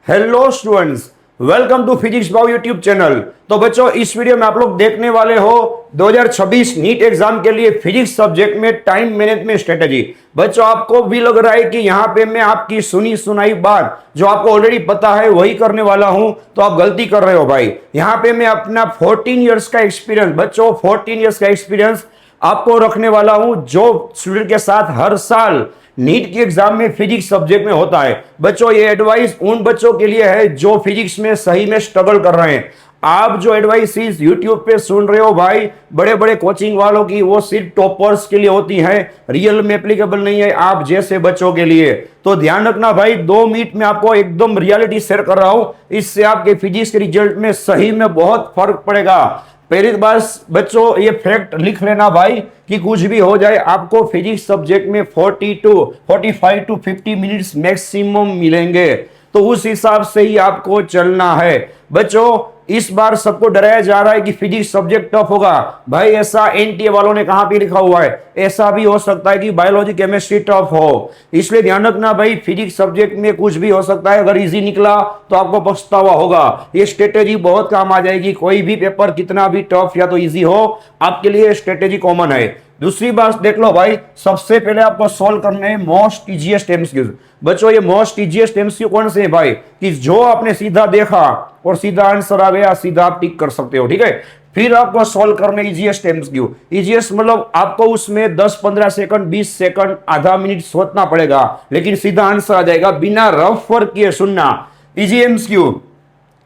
Hello students, welcome to physics bio YouTube channel. तो बच्चों, इस वीडियो में आप लोग देखने वाले हो 2026 नीट एग्जाम के लिए फिजिक्स सब्जेक्ट में टाइम मैनेजमेंट स्ट्रेटेजी। बच्चों, आपको भी लग रहा है कि यहाँ पे मैं आपकी सुनी सुनाई बात जो आपको ऑलरेडी पता है वही करने वाला हूं, तो आप गलती कर रहे हो भाई। यहाँ पे मैं अपना 14 ईयर्स का एक्सपीरियंस, बच्चों 14 ईयर्स का एक्सपीरियंस आपको रखने वाला हूं, जो स्टूडेंट के साथ हर साल नीट की एग्जाम में फिजिक्स सब्जेक्ट में होता है। बच्चों, ये एडवाइस उन बच्चों के लिए है जो फिजिक्स में सही में स्ट्रगल कर रहे हैं। आप जो एडवाइस इस यूट्यूब पे सुन रहे हो भाई, बड़े बड़े कोचिंग वालों की, वो सिर्फ टॉपर्स के लिए होती है, रियल में एप्लीकेबल नहीं है आप जैसे बच्चों के लिए। तो ध्यान रखना भाई, 2 मिनट में आपको एकदम रियलिटी शेयर कर रहा हूं, इससे आपके फिजिक्स के रिजल्ट में सही में बहुत फर्क पड़ेगा। पहली बार बच्चों, ये फैक्ट लिख लेना भाई कि कुछ भी हो जाए, आपको फिजिक्स सब्जेक्ट में 45 टू 50 मिनट्स मैक्सिमम मिलेंगे। तो उस हिसाब से ही आपको चलना है। बच्चों, इस बार सबको डराया जा रहा है कि फिजिक्स सब्जेक्ट टफ होगा। भाई, ऐसा एनटीए वालों ने कहां पे लिखा हुआ है? ऐसा भी हो सकता है कि बायोलॉजी केमिस्ट्री टफ हो, इसलिए ध्यान रखना भाई, फिजिक्स सब्जेक्ट में कुछ भी हो सकता है। अगर इजी निकला तो आपको पछतावा होगा। ये स्ट्रेटेजी बहुत काम आ जाएगी। कोई भी पेपर कितना भी टफ या तो इजी हो, आपके लिए स्ट्रेटेजी कॉमन है। दूसरी बात देख लो भाई, सबसे पहले आपको सॉल्व करने हैं मोस्ट इजीएस्ट एमसीक्यूज। बच्चों, ये मोस्ट इजीएस्ट एमसीक्यू कौन से हैं भाई? कि जो आपने सीधा देखा और सीधा आंसर आ गया, सीधा आप टिक कर सकते हो, ठीक है। फिर आपको सॉल्व करने इजीएस्ट एमसीक्यू। इजीएस्ट मतलब आपको उसमें 10-15 सेकंड, 20 सेकंड, आधा मिनट सोचना पड़ेगा, लेकिन सीधा आंसर आ जाएगा बिना रफ वर्क किए। सुनना, इजी एमसीक्यू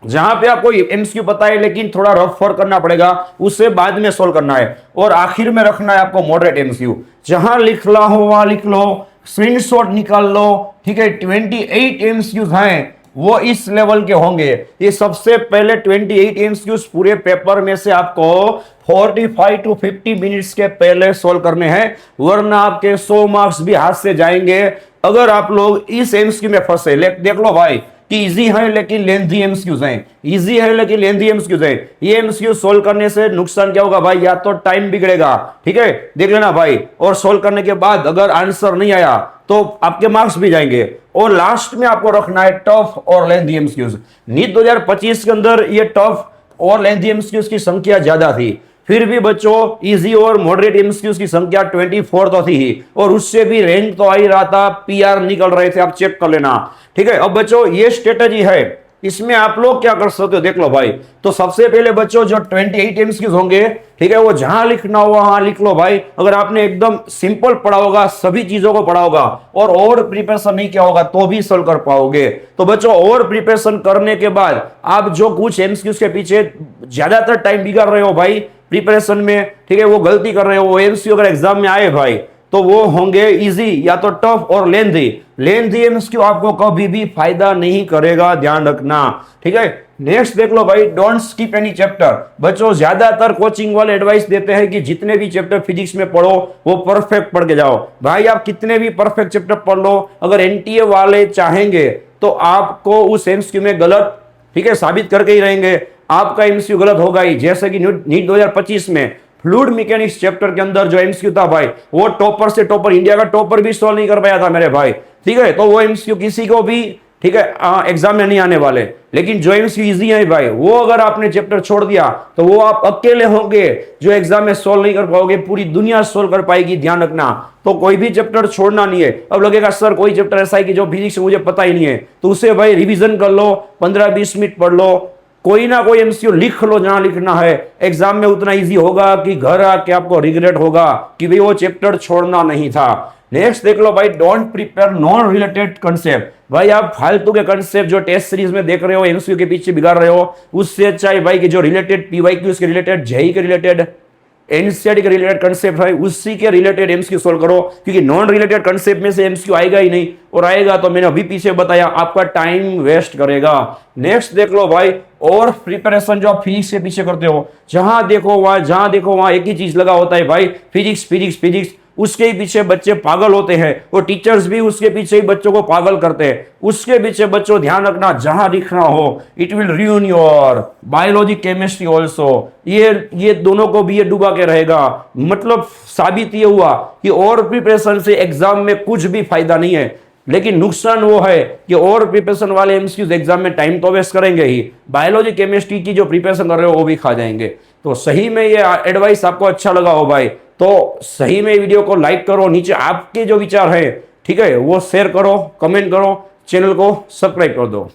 जहां पे आपको एमसीक्यू पता है लेकिन थोड़ा रफ वर्क करना पड़ेगा, उसे बाद में सॉल्व करना है। और आखिर में रखना है आपको मॉडरेट एमसीक्यू। जहां लिख ला हो वहां लिख लो, स्क्रीनशॉट निकाल लो, ठीक है। 28 एमसीक्यूज हैं, वो इस लेवल के होंगे। ये सबसे पहले 28 एमसीक्यूज पूरे पेपर में से आपको 45 टू 50 मिनट्स के पहले सोल्व करने हैं, वरना आपके 100 मार्क्स भी हाथ से जाएंगे अगर आप लोग इस एमसीक्यू में फंसे। देख लो भाई कि इजी है लेकिन लेंथी एमसीक्यूज हैं, इजी है लेकिन लेंथी एमसीक्यूज हैं। ये एमसीक्यू सोल्व करने से नुकसान क्या होगा भाई? या तो टाइम बिगड़ेगा, ठीक है, देख लेना भाई। और सोल्व करने के बाद अगर आंसर नहीं आया तो आपके मार्क्स भी जाएंगे। और लास्ट में आपको रखना है टफ और लेंथी एमसीक्यूज। नीट 2025 के अंदर ये टफ और लेंथी एमसीक्यूज की संख्या ज्यादा थी, फिर भी बच्चों इजी और मॉडरेट एमसीक्यूज की संख्या 24 तो थी ही, और उससे भी रैंक तो आ ही रहा था, पीआर निकल रहे थे, आप चेक कर लेना, ठीक है। अब बच्चों, ये स्ट्रेटेजी है, इसमें आप लोग क्या कर सकते हो देख लो भाई। तो सबसे पहले बच्चों, जो 28 एमसीक्यूज होंगे, ठीक है, वो जहां लिखना हो वहां लिख लो भाई। अगर आपने एकदम सिंपल पढ़ा होगा, सभी चीजों को पढ़ा होगा और प्रिपरेशन नहीं किया होगा, तो भी सॉल्व कर पाओगे। तो बच्चों, और प्रिपरेशन करने के बाद आप जो कुछ एमसीक्यूज के पीछे ज्यादातर टाइम बिगाड़ रहे हो भाई प्रिपरेशन में, ठीक है, वो गलती कर रहे हो, वो एमसीक्यू अगर एग्जाम में आए भाई तो वो होंगे इजी या तो टफ और लेंथी एमसीक्यू आपको कभी भी फायदा नहीं करेगा, ध्यान रखना, ठीक है। नेक्स्ट देख लो भाई, डोंट स्किप एनी चैप्टर। बच्चों, ज्यादातर कोचिंग वाले एडवाइस देते हैं कि जितने भी चैप्टर फिजिक्स में पढ़ो वो परफेक्ट पढ़ के जाओ। भाई, आप कितने भी परफेक्ट चैप्टर पढ़ लो, अगर एनटीए वाले चाहेंगे तो आपको उस एमसीक्यू में गलत, ठीक है, साबित करके ही रहेंगे। आपका एमसीक्यू गलत होगा ही। जैसे कि नीट 2025 में फ्लूइड मैकेनिक्स चैप्टर के अंदर जो एमसीक्यू था भाई, वो टॉपर से टॉपर, इंडिया का टॉपर भी सॉल्व नहीं कर पाया था मेरे भाई, ठीक है। तो वो एमसीक्यू किसी को भी, ठीक है, एग्जाम में नहीं आने वाले। लेकिन जो एमसीक्यू इजी है भाई, वो अगर आपने चैप्टर छोड़ दिया तो वो आप अकेले होंगे जो एग्जाम में सोल्व नहीं कर पाओगे, पूरी दुनिया सोल्व कर पाएगी, ध्यान रखना। तो कोई भी चैप्टर छोड़ना नहीं है। अब लगेगा सर कोई चैप्टर ऐसा है कि जो फिजिक्स मुझे पता ही नहीं है, तो उसे भाई रिवीजन कर लो, 15-20 मिनट पढ़ लो, कोई ना कोई एमसीक्यू लिख लो जहां लिखना है। एग्जाम में उतना इजी होगा कि घर आके आपको रिग्रेट होगा कि भाई वो चैप्टर छोड़ना नहीं था। नेक्स्ट देख लो भाई, don't prepare non related concept. भाई, आप फालतू के कंसेप्ट जो टेस्ट सीरीज में देख रहे हो, एमसीक्यू के पीछे बिगाड़ रहे हो, उससे अच्छा है भाई कि जो रिलेटेड पीवाईक्यूज के रिलेटेड, जेईई के रिलेटेड, एनसीईआरटी के रिलेटेड कंसेप्ट है, उसी के रिलेटेड एमसीक्यू सोल्व करो, क्योंकि नॉन रिलेटेड कंसेप्ट में से एमसीक्यू आएगा ही नहीं, और आएगा तो मैंने अभी पीछे बताया आपका टाइम वेस्ट करेगा। नेक्स्ट देख लो भाई, और प्रिपरेशन जो आप फिजिक्स के पीछे करते हो, जहां देखो वहां एक ही चीज लगा होता है भाई, फिजिक्स फिजिक्स फिजिक्स। उसके ही पीछे बच्चे पागल होते हैं, और टीचर्स भी उसके पीछे ही बच्चों को पागल करते हैं। उसके पीछे बच्चों ध्यान रखना, जहां लिखना हो, it will ruin your biology chemistry also. ये दोनों को भी ये डुबा के रहेगा। मतलब साबित ये हुआ कि और प्रिपरेशन से एग्जाम में कुछ भी फायदा नहीं है। लेकिन नुकसान वो है कि ओवर प्रिपरेशन वाले एमसीक्यूज एग्जाम में टाइम तो वेस्ट करेंगे ही, बायोलॉजी केमिस्ट्री की जो प्रिपरेशन कर रहे हो वो भी खा जाएंगे। तो सही में ये एडवाइस आपको अच्छा लगा हो भाई तो सही में वीडियो को लाइक करो, नीचे आपके जो विचार है ठीक है वो शेयर करो, कमेंट करो, चैनल को सब्सक्राइब कर दो।